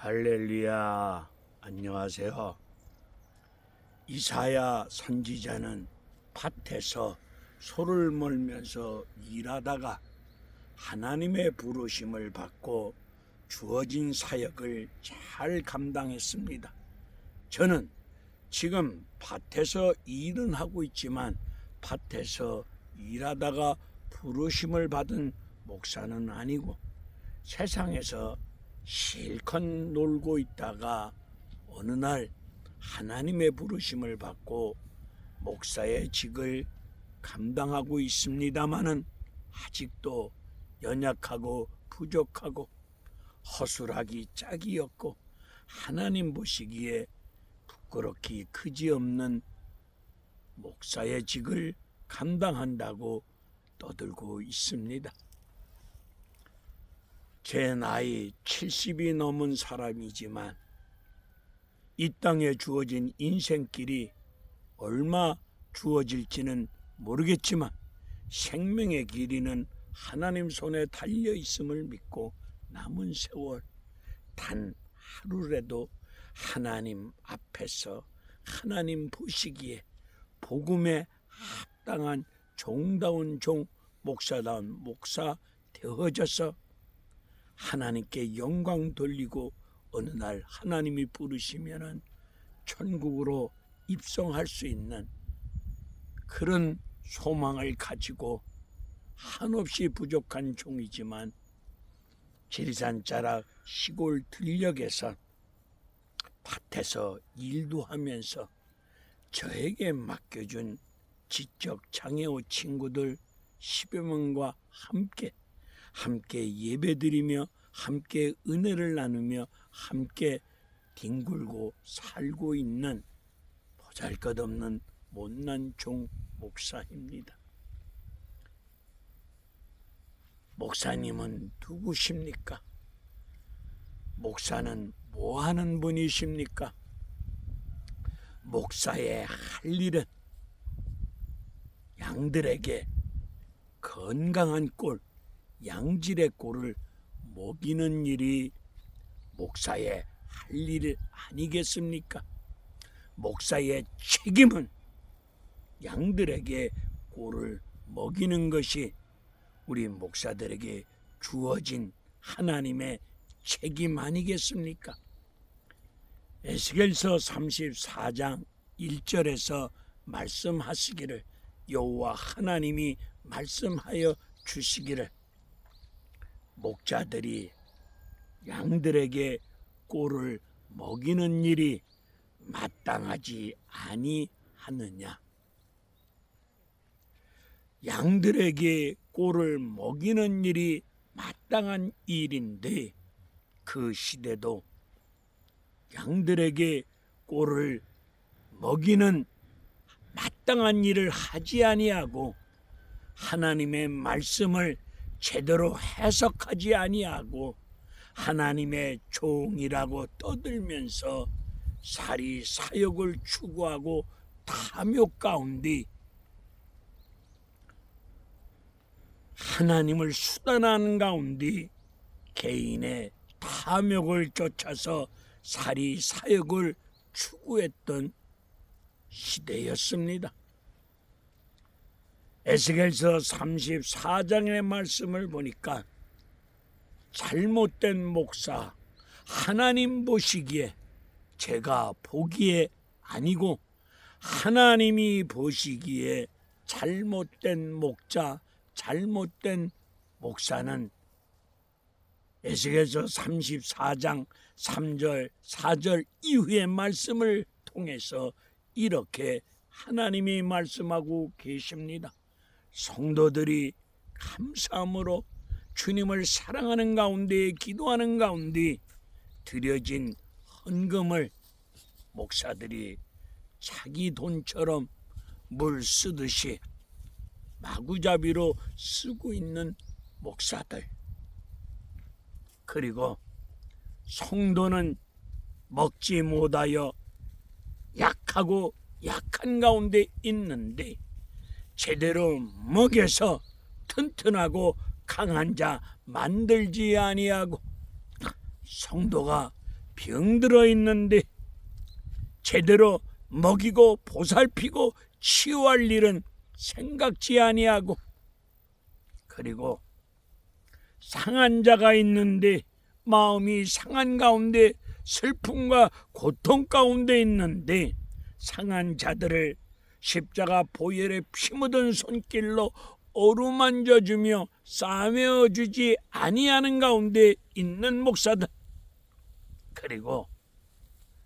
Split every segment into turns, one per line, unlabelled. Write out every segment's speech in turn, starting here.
할렐루야, 안녕하세요. 이사야 선지자는 밭에서 소를 몰면서 일하다가 하나님의 부르심을 받고 주어진 사역을 잘 감당했습니다. 저는 지금 밭에서 일은 하고 있지만 밭에서 일하다가 부르심을 받은 목사는 아니고 세상에서 실컷 놀고 있다가 어느 날 하나님의 부르심을 받고 목사의 직을 감당하고 있습니다마는 아직도 연약하고 부족하고 허술하기 짝이 없고 하나님 보시기에 부끄럽기 그지없는 목사의 직을 감당한다고 떠들고 있습니다. 제 나이 70이 넘은 사람이지만 이 땅에 주어진 인생길이 얼마 주어질지는 모르겠지만 생명의 길이는 하나님 손에 달려 있음을 믿고 남은 세월 단 하루라도 하나님 앞에서 하나님 보시기에 복음에 합당한 종다운 종, 목사다운 목사 되어져서 하나님께 영광 돌리고 어느 날 하나님이 부르시면은 천국으로 입성할 수 있는 그런 소망을 가지고 한없이 부족한 종이지만 지리산자락 시골 들녘에서 밭에서 일도 하면서 저에게 맡겨준 지적 장애우 친구들 10여 명과 함께 예배드리며 함께 은혜를 나누며 함께 뒹굴고 살고 있는 보잘것없는 못난 종 목사입니다. 목사님은 누구십니까? 목사는 뭐 하는 분이십니까? 목사의 할 일은 양들에게 건강한 꼴, 양질의 꼴을 먹이는 일이 목사의 할 일 아니겠습니까? 목사의 책임은 양들에게 꼴을 먹이는 것이 우리 목사들에게 주어진 하나님의 책임 아니겠습니까? 에스겔서 34장 1절에서 말씀하시기를 여호와 하나님이 말씀하여 주시기를 목자들이 양들에게 꼴을 먹이는 일이 마땅하지 아니하느냐. 양들에게 꼴을 먹이는 일이 마땅한 일인데 그 시대도 양들에게 꼴을 먹이는 마땅한 일을 하지 아니하고 하나님의 말씀을 제대로 해석하지 아니하고 하나님의 종이라고 떠들면서 사리 사역을 추구하고 탐욕 가운데 하나님을 수단하는 가운데 개인의 탐욕을 쫓아서 사리 사역을 추구했던 시대였습니다. 에스겔서 34장의 말씀을 보니까 잘못된 목사, 하나님 보시기에 제가 보기에 아니고 하나님이 보시기에 잘못된 목자, 잘못된 목사는 에스겔서 34장 3절, 4절 이후의 말씀을 통해서 이렇게 하나님이 말씀하고 계십니다. 성도들이 감사함으로 주님을 사랑하는 가운데 기도하는 가운데 드려진 헌금을 목사들이 자기 돈처럼 물 쓰듯이 마구잡이로 쓰고 있는 목사들, 그리고 성도는 먹지 못하여 약하고 약한 가운데 있는데 제대로 먹여서 튼튼하고 강한 자 만들지 아니하고 성도가 병들어 있는데 제대로 먹이고 보살피고 치유할 일은 생각지 아니하고, 그리고 상한 자가 있는데 마음이 상한 가운데 슬픔과 고통 가운데 있는데 상한 자들을 십자가 보혈에 피 묻은 손길로 어루만져주며 싸매어주지 아니하는 가운데 있는 목사들, 그리고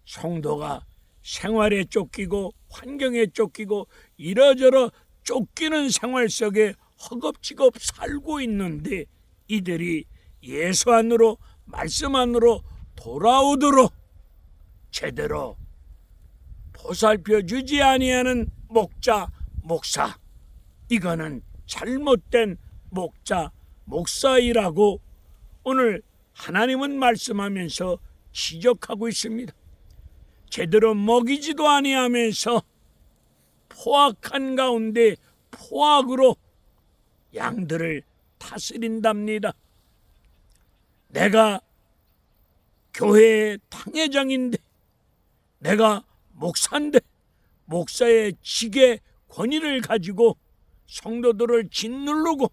성도가 생활에 쫓기고 환경에 쫓기고 이러저러 쫓기는 생활 속에 허겁지겁 살고 있는데 이들이 예수 안으로 말씀 안으로 돌아오도록 제대로 보살펴 주지 아니하는 목자, 목사, 이거는 잘못된 목자, 목사이라고 오늘 하나님은 말씀하면서 지적하고 있습니다. 제대로 먹이지도 아니하면서 포악한 가운데 포악으로 양들을 다스린답니다. 내가 교회의 당회장인데, 내가 목사인데 목사의 직의 권위를 가지고 성도들을 짓누르고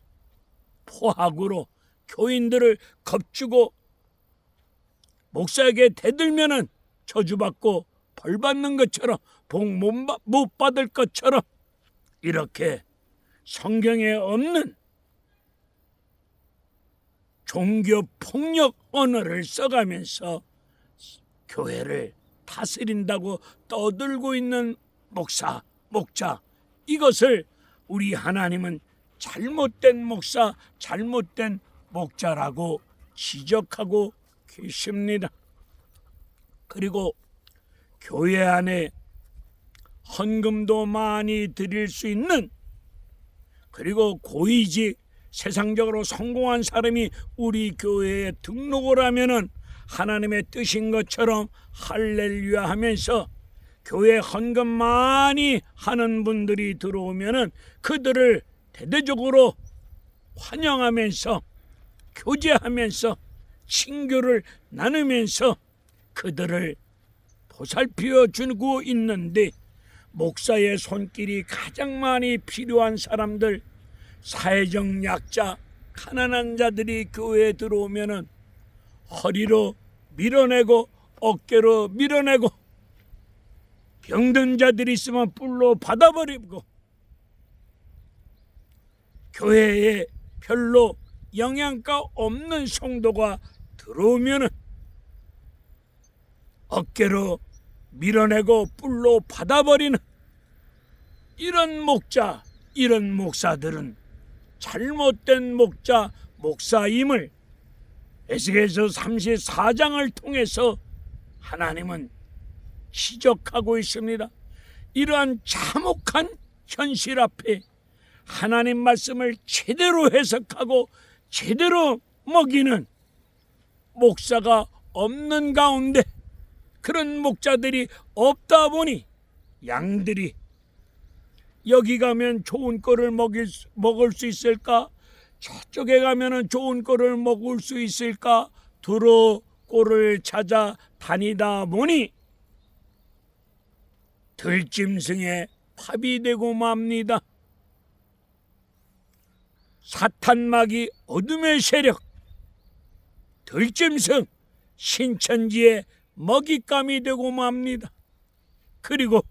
포악으로 교인들을 겁주고 목사에게 대들면은 저주받고 벌받는 것처럼 복 못 받을 것처럼 이렇게 성경에 없는 종교 폭력 언어를 써가면서 교회를 다스린다고 떠들고 있는 목사, 목자, 이것을 우리 하나님은 잘못된 목사, 잘못된 목자라고 지적하고 계십니다. 그리고 교회 안에 헌금도 많이 드릴 수 있는, 그리고 고위직 세상적으로 성공한 사람이 우리 교회에 등록을 하면은 하나님의 뜻인 것처럼 할렐루야 하면서 교회 헌금 많이 하는 분들이 들어오면은 그들을 대대적으로 환영하면서 교제하면서 친교를 나누면서 그들을 보살펴 주고 있는데, 목사의 손길이 가장 많이 필요한 사람들, 사회적 약자, 가난한 자들이 교회에 들어오면은 허리로 밀어내고 어깨로 밀어내고 병든 자들이 있으면 뿔로 받아버리고 교회에 별로 영양가 없는 성도가 들어오면은 어깨로 밀어내고 뿔로 받아버리는 이런 목자, 이런 목사들은 잘못된 목자, 목사임을 에스겔서 34장을 통해서 하나님은 지적하고 있습니다. 이러한 참혹한 현실 앞에 하나님 말씀을 제대로 해석하고 제대로 먹이는 목사가 없는 가운데, 그런 목자들이 없다 보니 양들이 여기 가면 좋은 거를 먹을 수 있을까? 저쪽에 가면 좋은 거를 먹을 수 있을까? 두루 꼴을 찾아 다니다 보니 들짐승의 팝이 되고 맙니다. 사탄마귀 어둠의 세력, 들짐승, 신천지의 먹잇감이 되고 맙니다. 그리고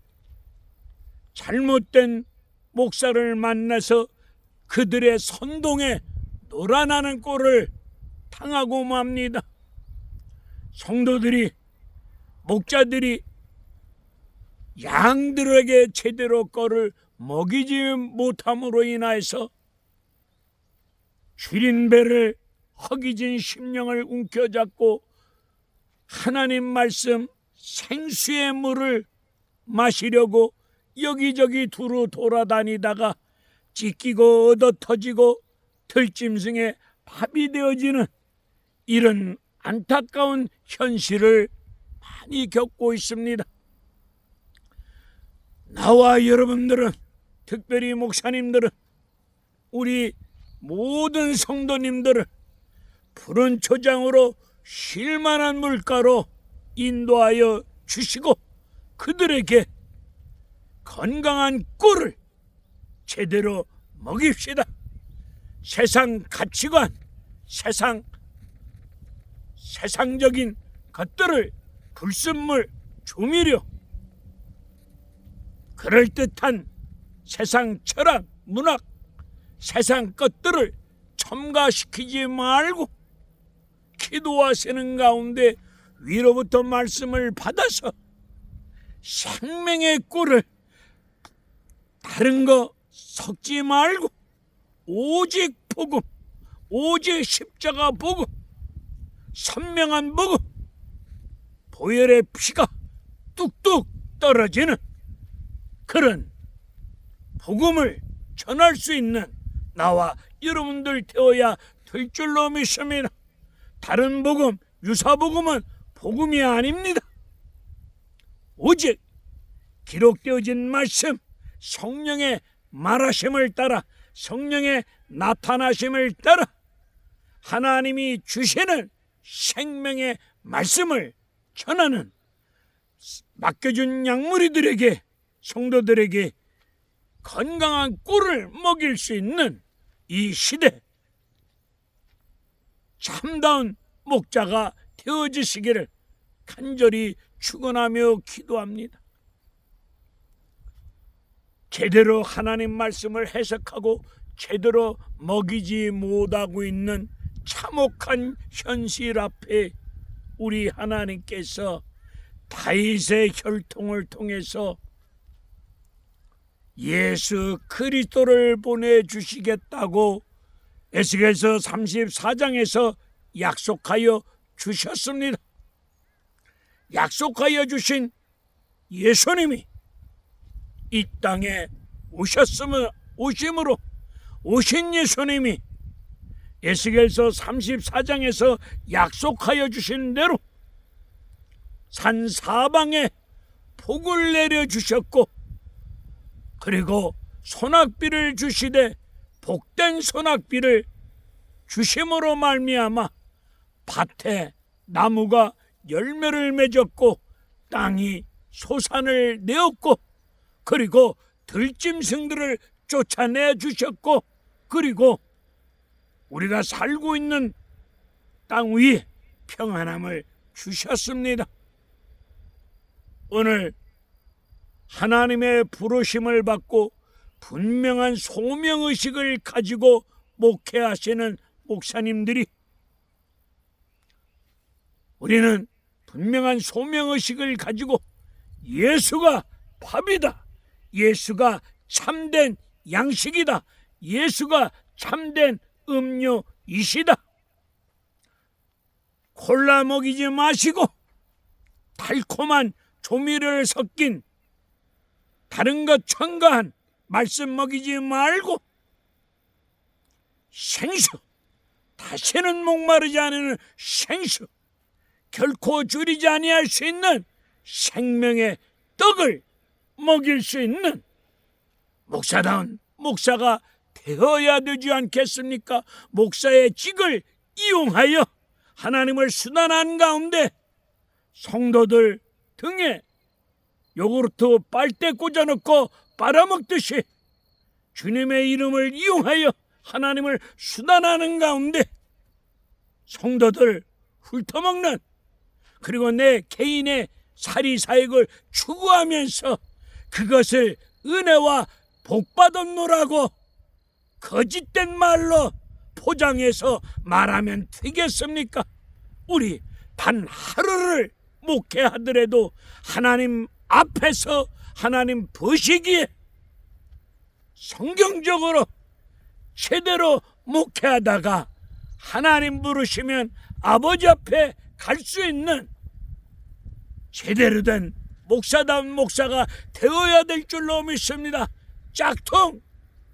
잘못된 목사를 만나서 그들의 선동에 놀아나는 꼴을 당하고 맙니다. 성도들이, 목자들이 양들에게 제대로 거를 먹이지 못함으로 인하여서 줄인 배를 허기진 심령을 움켜잡고 하나님 말씀 생수의 물을 마시려고 여기저기 두루 돌아다니다가 찢기고 얻어터지고 들짐승의 밥이 되어지는 이런 안타까운 현실을 많이 겪고 있습니다. 나와 여러분들은, 특별히 목사님들은, 우리 모든 성도님들을 푸른 초장으로 쉴만한 물가로 인도하여 주시고 그들에게 건강한 꿀을 제대로 먹입시다. 세상 가치관, 세상적인 것들을 불순물, 조미료, 그럴듯한 세상 철학, 문학, 세상 것들을 첨가시키지 말고 기도하시는 가운데 위로부터 말씀을 받아서 생명의 꿀을 다른 거 섞지 말고 오직 복음, 오직 십자가 복음, 선명한 복음, 보혈의 피가 뚝뚝 떨어지는 그런 복음을 전할 수 있는 나와 여러분들 되어야 될 줄로 믿습니다. 다른 복음, 유사복음은 복음이 아닙니다. 오직 기록되어진 말씀, 성령의 말하심을 따라, 성령의 나타나심을 따라 하나님이 주시는 생명의 말씀을 전하는 맡겨준 양무리들에게, 성도들에게 건강한 꿀을 먹일 수 있는 이 시대, 참다운 목자가 되어주시기를 간절히 축원하며 기도합니다. 제대로 하나님 말씀을 해석하고 제대로 먹이지 못하고 있는 참혹한 현실 앞에 우리 하나님께서 다윗의 혈통을 통해서 예수 그리스도를 보내주시겠다고 에스겔서 34장에서 약속하여 주셨습니다. 약속하여 주신 예수님이 이 땅에 오심으로 오신 예수님이 에스겔서 34장에서 약속하여 주신 대로 산 사방에 복을 내려주셨고, 그리고 소낙비를 주시되 복된 소낙비를 주심으로 말미암아 밭에 나무가 열매를 맺었고 땅이 소산을 내었고, 그리고 들짐승들을 쫓아내 주셨고, 그리고 우리가 살고 있는 땅 위에 평안함을 주셨습니다. 오늘 하나님의 부르심을 받고 분명한 소명의식을 가지고 목회하시는 목사님들이, 우리는 분명한 소명의식을 가지고 예수가 밥이다, 예수가 참된 양식이다, 예수가 참된 음료이시다, 콜라 먹이지 마시고 달콤한 조미료를 섞인 다른 것 첨가한 말씀 먹이지 말고 생수, 다시는 목마르지 않는 생수, 결코 줄이지 아니할 수 있는 생명의 떡을 먹일 수 있는 목사다운 목사가 되어야 되지 않겠습니까? 목사의 직을 이용하여 하나님을 수단한 가운데 성도들 등에 요구르트 빨대 꽂아놓고 빨아먹듯이 주님의 이름을 이용하여 하나님을 수단하는 가운데 성도들 훑어먹는, 그리고 내 개인의 사리사욕을 추구하면서 그것을 은혜와 복받았노라고 거짓된 말로 포장해서 말하면 되겠습니까? 우리 단 하루를 목회하더라도 하나님 앞에서 하나님 보시기에 성경적으로 제대로 목회하다가 하나님 부르시면 아버지 앞에 갈 수 있는 제대로 된 목사다운 목사가 되어야 될 줄로 믿습니다. 짝퉁,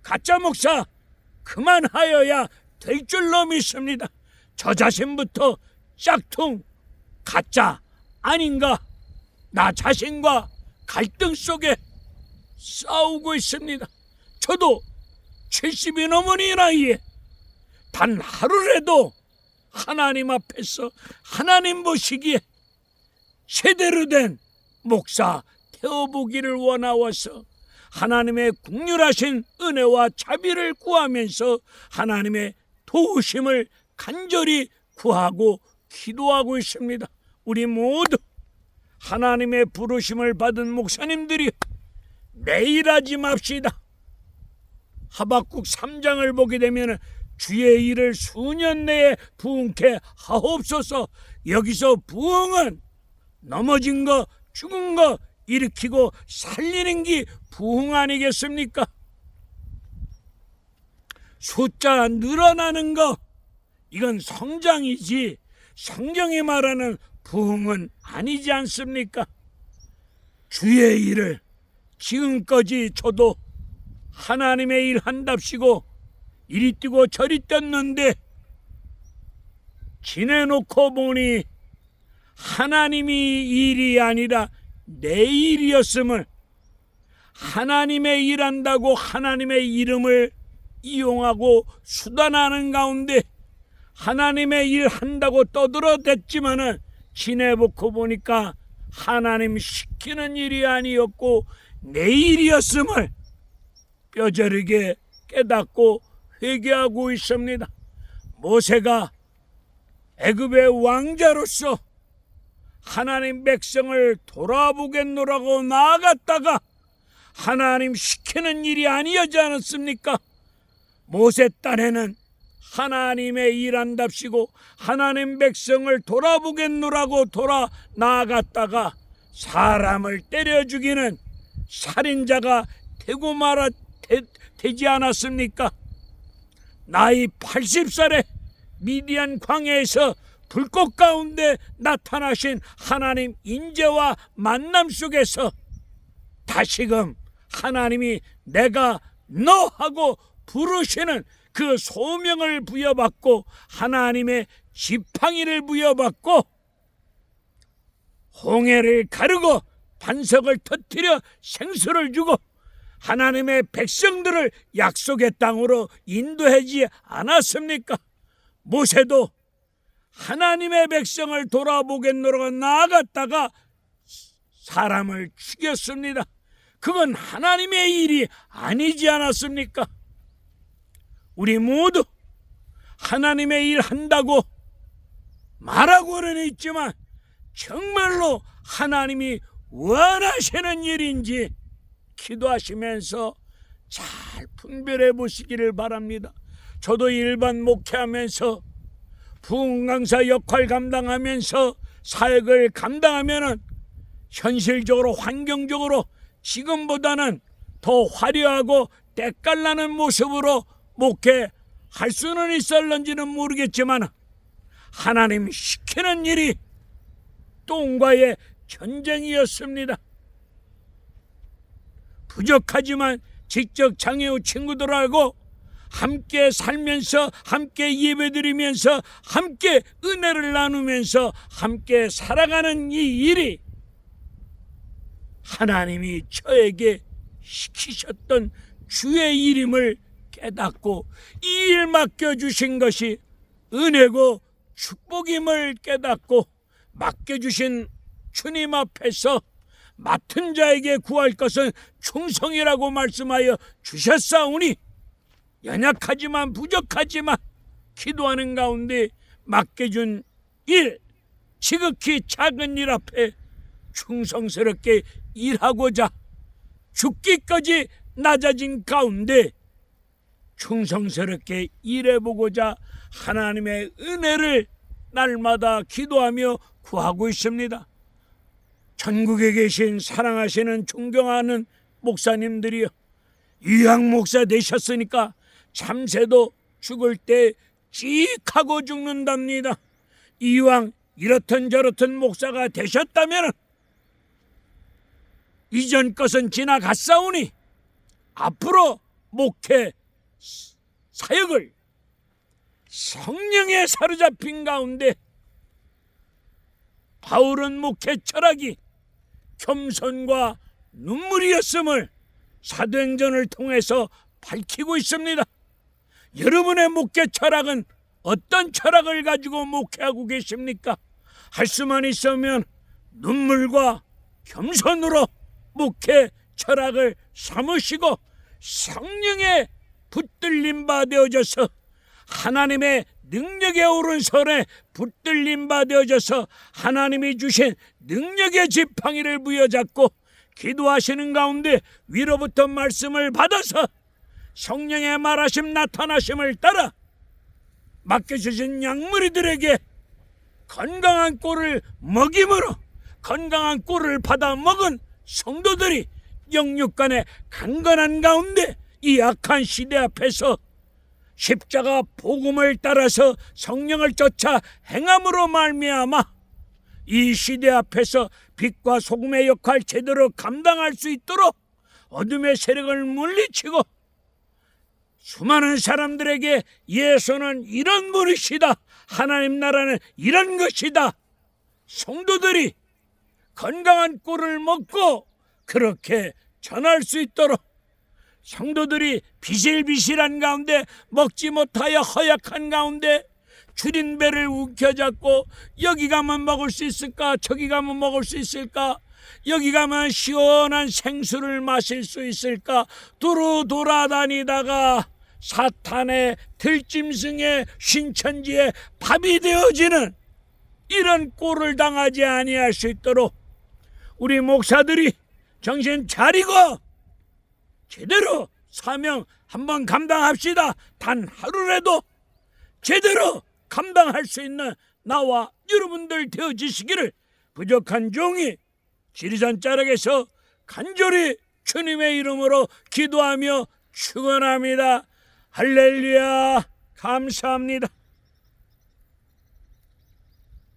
가짜 목사 그만하여야 될 줄로 믿습니다. 저 자신부터 짝퉁, 가짜 아닌가, 나 자신과 갈등 속에 싸우고 있습니다. 저도 70이 넘은 이 나이에 단 하루라도 하나님 앞에서 하나님 보시기에 제대로 된 목사 되어보기를 원하워서 하나님의 국률하신 은혜와 자비를 구하면서 하나님의 도우심을 간절히 구하고 기도하고 있습니다. 우리 모두 하나님의 부르심을 받은 목사님들이 매일 하지 맙시다. 하박국 3장을 보게 되면 주의 일을 수년 내에 부흥케 하옵소서. 여기서 부흥은 넘어진 거 죽은 거 일으키고 살리는 게 부흥 아니겠습니까? 숫자 늘어나는 거 이건 성장이지 성경이 말하는 부흥은 아니지 않습니까? 주의 일을 지금까지 저도 하나님의 일 한답시고 이리 뛰고 저리 뛰었는데 지내놓고 보니 하나님이 일이 아니라 내 일이었음을, 하나님의 일한다고 하나님의 이름을 이용하고 수단하는 가운데 하나님의 일 한다고 떠들어댔지만은 지내놓고 보니까 하나님 시키는 일이 아니었고 내 일이었음을 뼈저리게 깨닫고 회개하고 있습니다. 모세가 애굽의 왕자로서 하나님 백성을 돌아보겠노라고 나아갔다가 하나님 시키는 일이 아니었지 않았습니까? 모세 딴에는 하나님의 일한답시고 하나님 백성을 돌아보겠노라고 돌아 나아갔다가 사람을 때려 죽이는 살인자가 되지 않았습니까? 나이 80살에 미디안 광야에서 불꽃 가운데 나타나신 하나님 인재와 만남 속에서 다시금 하나님이 내가 너 하고 부르시는 그 소명을 부여받고 하나님의 지팡이를 부여받고 홍해를 가르고 반석을 터뜨려 생수를 주고 하나님의 백성들을 약속의 땅으로 인도하지 않았습니까? 모세도 하나님의 백성을 돌아보겠노라고 나아갔다가 사람을 죽였습니다. 그건 하나님의 일이 아니지 않았습니까? 우리 모두 하나님의 일 한다고 말하고는 있지만 정말로 하나님이 원하시는 일인지 기도하시면서 잘 분별해 보시기를 바랍니다. 저도 일반 목회하면서 부흥 강사 역할 감당하면서 사역을 감당하면은 현실적으로 환경적으로 지금보다는 더 화려하고 때깔나는 모습으로 목회할 수는 있었는지는 모르겠지만 하나님 시키는 일이 똥과의 전쟁이었습니다. 부족하지만 직접 장애우 친구들하고 함께 살면서 함께 예배드리면서 함께 은혜를 나누면서 함께 살아가는 이 일이 하나님이 저에게 시키셨던 주의 일임을 깨닫고 이 일 맡겨주신 것이 은혜고 축복임을 깨닫고 맡겨주신 주님 앞에서 맡은 자에게 구할 것은 충성이라고 말씀하여 주셨사오니 연약하지만 부족하지만 기도하는 가운데 맡겨준 일, 지극히 작은 일 앞에 충성스럽게 일하고자 죽기까지 낮아진 가운데 충성스럽게 일해보고자 하나님의 은혜를 날마다 기도하며 구하고 있습니다. 전국에 계신 사랑하시는 존경하는 목사님들이여, 이왕 목사 되셨으니까 참새도 죽을 때 찌익하고 죽는답니다. 이왕 이렇든 저렇든 목사가 되셨다면 이전 것은 지나갔사오니 앞으로 목회 사역을 성령에 사로잡힌 가운데 바울은 목회 철학이 겸손과 눈물이었음을 사도행전을 통해서 밝히고 있습니다. 여러분의 목회 철학은 어떤 철학을 가지고 목회하고 계십니까? 할 수만 있으면 눈물과 겸손으로 목회 철학을 삼으시고 성령의 붙들림 바 되어져서 하나님의 능력의 오른손에 붙들림 바 되어져서 하나님이 주신 능력의 지팡이를 부여잡고 기도하시는 가운데 위로부터 말씀을 받아서 성령의 말하심 나타나심을 따라 맡겨주신 양무리들에게 건강한 꼴을 먹임으로 건강한 꼴을 받아 먹은 성도들이 영육간의 강건한 가운데 이 악한 시대 앞에서 십자가 복음을 따라서 성령을 쫓아 행함으로 말미암아 이 시대 앞에서 빛과 소금의 역할 제대로 감당할 수 있도록 어둠의 세력을 물리치고 수많은 사람들에게 예수는 이런 분이시다, 하나님 나라는 이런 것이다, 성도들이 건강한 꼴을 먹고 그렇게 전할 수 있도록 성도들이 비실비실한 가운데 먹지 못하여 허약한 가운데 줄인 배를 움켜잡고 여기 가면 먹을 수 있을까, 저기 가면 먹을 수 있을까, 여기 가면 시원한 생수를 마실 수 있을까 두루 돌아다니다가 사탄의 들짐승의 신천지에 밥이 되어지는 이런 꼴을 당하지 아니할 수 있도록 우리 목사들이 정신 차리고 제대로 사명 한번 감당합시다. 단 하루라도 제대로 감당할 수 있는 나와 여러분들 되어지시기를 부족한 종이 지리산 자락에서 간절히 주님의 이름으로 기도하며 축원합니다. 할렐루야. 감사합니다.